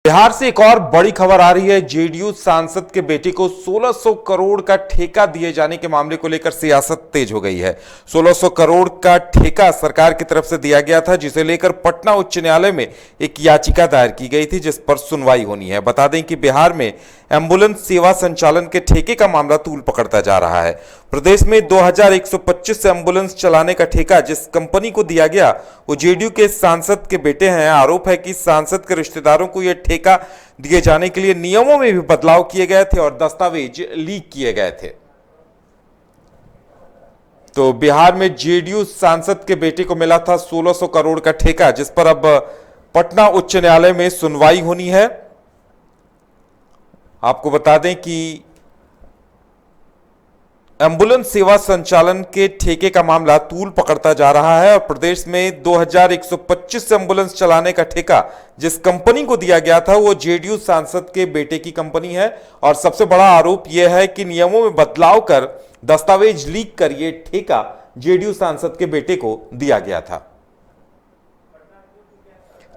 बिहार से एक और बड़ी खबर आ रही है। जेडीयू सांसद के बेटे को 1600 करोड़ का ठेका दिए जाने के मामले को लेकर सियासत तेज हो गई है। 1600 करोड़ का ठेका सरकार की तरफ से दिया गया था, जिसे लेकर पटना उच्च न्यायालय में एक याचिका दायर की गई थी, जिस पर सुनवाई होनी है। बता दें कि बिहार में एम्बुलेंस सेवा संचालन के ठेके का मामला तूल पकड़ता जा रहा है। प्रदेश में 2125 एम्बुलेंस चलाने का ठेका जिस कंपनी को दिया गया वो जेडीयू के सांसद के बेटे हैं। आरोप है कि सांसद के रिश्तेदारों को यह ठेका दिए जाने के लिए नियमों में भी बदलाव किए गए थे और दस्तावेज लीक किए गए थे। तो बिहार में जेडीयू सांसद के बेटे को मिला था 1600 करोड़ का ठेका, जिस पर अब पटना उच्च न्यायालय में सुनवाई होनी है। आपको बता दें कि एम्बुलेंस सेवा संचालन के ठेके का मामला तूल पकड़ता जा रहा है और प्रदेश में 2125 एम्बुलेंस चलाने का ठेका जिस कंपनी को दिया गया था वो जेडीयू सांसद के बेटे की कंपनी है। और सबसे बड़ा आरोप यह है कि नियमों में बदलाव कर दस्तावेज लीक कर यह ठेका जेडीयू सांसद के बेटे को दिया गया था।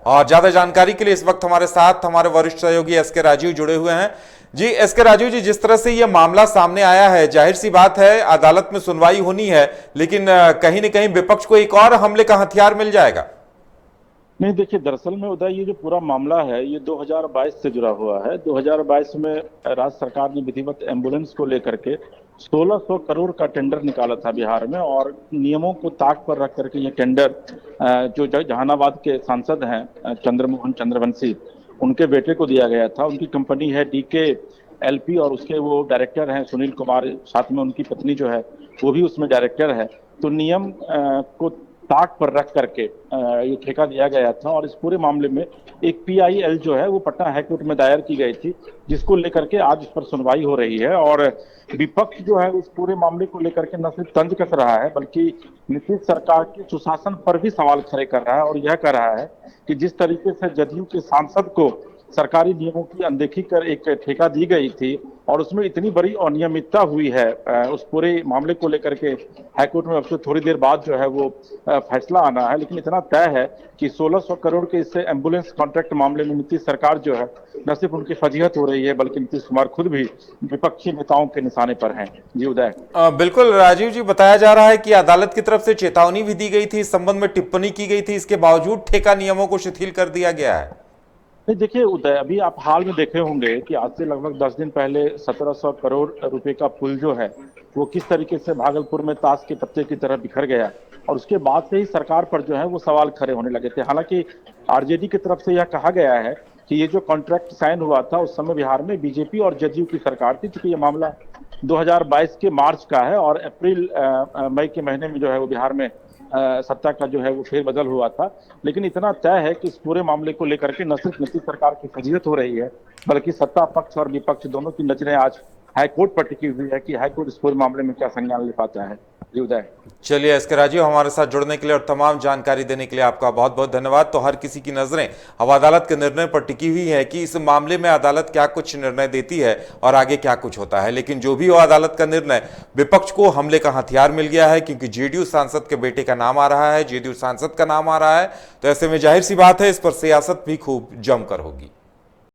और ज्यादा जानकारी के लिए इस वक्त हमारे साथ हमारे वरिष्ठ सहयोगी एसके राजीव जुड़े हुए हैं। जी एसके राजीव जी, जिस तरह से यह मामला सामने आया है, जाहिर सी बात है अदालत में सुनवाई होनी है, लेकिन कहीं ना कहीं विपक्ष को एक और हमले का हथियार मिल जाएगा। नहीं, देखिए, दरअसल में उदय, ये जो पूरा मामला है ये 2022 से जुड़ा हुआ है। 2022 में राज्य सरकार ने विधिवत एम्बुलेंस को लेकर के 1600 करोड़ का टेंडर निकाला था बिहार में, और नियमों को ताक पर रख करके ये टेंडर जो जहानाबाद के सांसद हैं चंद्रमोहन चंद्रवंशी, उनके बेटे को दिया गया था। उनकी कंपनी है डीके एलपी और उसके वो डायरेक्टर हैं सुनील कुमार, साथ में उनकी पत्नी जो है वो भी उसमें डायरेक्टर है। तो नियम को ताक पर रख करके ये ठेका दिया गया था, और इस पूरे मामले में एक पीआईएल जो है वो पटना हाईकोर्ट में दायर की गई थी, जिसको लेकर के आज इस पर सुनवाई हो रही है। और विपक्ष जो है उस पूरे मामले को लेकर के न सिर्फ तंज कस रहा है बल्कि नीतीश सरकार के सुशासन पर भी सवाल खड़े कर रहा है, और यह कह रहा है कि जिस तरीके से जदयू के सांसद को सरकारी नियमों की अनदेखी कर एक ठेका दी गई थी और उसमें इतनी बड़ी अनियमितता हुई है, उस पूरे मामले को लेकर के हाईकोर्ट में अब से थोड़ी देर बाद जो है वो फैसला आना है। लेकिन इतना तय है कि 1600 करोड़ के इससे एम्बुलेंस कॉन्ट्रैक्ट मामले में नीतीश सरकार जो है न सिर्फ उनकी फजीहत हो रही है बल्कि नीतीश कुमार खुद भी विपक्षी नेताओं के निशाने पर हैं। जी उदय। बिल्कुल राजीव जी, बताया जा रहा है कि अदालत की तरफ से चेतावनी भी दी गई थी, इस संबंध में टिप्पणी की गई थी, इसके बावजूद ठेका नियमों को शिथिल कर दिया गया है। नहीं, देखिए उदय, अभी आप हाल में देखे होंगे कि आज से लगभग 10 दिन पहले 1700 करोड़ रुपए का पुल जो है वो किस तरीके से भागलपुर में ताश के पत्ते की तरह बिखर गया, और उसके बाद से ही सरकार पर जो है वो सवाल खड़े होने लगे थे। हालांकि आरजेडी की तरफ से यह कहा गया है कि ये जो कॉन्ट्रैक्ट साइन हुआ था उस समय बिहार में बीजेपी और जदयू की सरकार थी, क्योंकि ये मामला 2022 के मार्च का है और अप्रैल मई के महीने में जो है वो बिहार में सत्ता का जो है वो फेरबदल हुआ था। लेकिन इतना तय है कि इस पूरे मामले को लेकर के न सिर्फ नीतीश सरकार की फजीहत हो रही है बल्कि सत्ता पक्ष और विपक्ष दोनों की नजरें आज हाईकोर्ट पर टिकी हुई है कि हाईकोर्ट इस पूरे मामले में क्या संज्ञान ले पाता है। जी उदय। चलिए एसके राजीव, हमारे साथ जुड़ने के लिए और तमाम जानकारी देने के लिए आपका बहुत बहुत धन्यवाद। तो हर किसी की नजरें अब अदालत के निर्णय पर टिकी हुई है कि इस मामले में अदालत क्या कुछ निर्णय देती है और आगे क्या कुछ होता है। लेकिन जो भी हो अदालत का निर्णय, विपक्ष को हमले का हथियार मिल गया है, क्योंकि जेडीयू सांसद के बेटे का नाम आ रहा है, जेडीयू सांसद का नाम आ रहा है। तो ऐसे में जाहिर सी बात है इस पर सियासत भी खूब जमकर होगी।